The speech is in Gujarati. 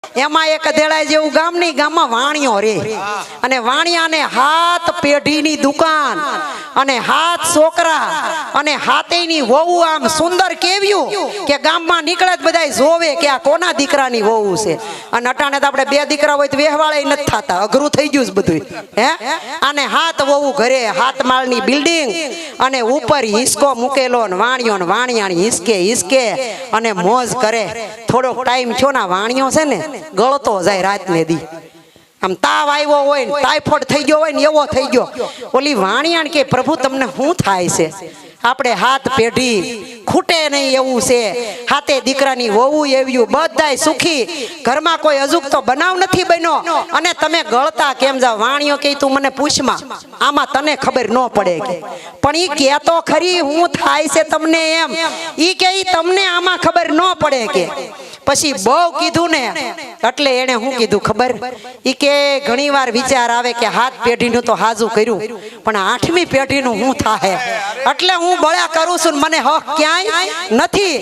એમાં એક દેળાય જેવું ગામ નહીં, ગામમાં વાણિયો રે અને વાણિયાને 7 પેઢીની દુકાન અને 7 છોકરા અને 7એયની વહુ આમ સુંદર કેવ્યું કે ગામમાં નીકળે જ બધાય જોવે કે આ કોના દીકરાની વહુ છે. અને અટાણે તો આપણે 2 દીકરા હોય તો વેહવાળે નથી થતા, અઘરું થઈ ગયું છે બધું. હે અને 7 વહુ ઘરે, 7 માળની બિલ્ડિંગ અને ઉપર હિસકો મૂકેલો ને વાણિયો ને વાણિયાણી હિસકે હિસકે અને મોજ કરે. થોડોક ટાઈમ થયો ને વાણિયો છે ને ગળતો જાય રાતને દી. આમ તાવ આવ્યો હોય ને ટાઈફોઈડ થઈ ગયો હોય ને એવો થઈ ગયો. ઓલી વાણિયાણ કે પ્રભુ તમને શું થાય છે? આપણે 7 પેઢી ખૂટે નહીં એવું છે, 7 દીકરાની વહુ એવ્યું, બધાય સુખી, ઘરમાં કોઈ અજુકતો બનાવ નથી બન્યો અને તમે ગળતા કેમ જાવ? વાણિયો કે તું મને પૂછમાં, આમાં તને ખબર ન પડે કે. પણ ઈ કે તો ખરી હું થાય છે તમને એમ. ઈ કે તમને આમાં ખબર ન પડે કે. પછી બહુ કીધું ને એટલે એને શું કીધું ખબર? ઈ કે ઘણી વાર વિચાર આવે કે 7 પેઢીનું તો હાજુ કર્યું પણ 8મી પેઢીનું શું થાય? એટલે હું બળા કરું છું, મને હક ક્યાંય નથી.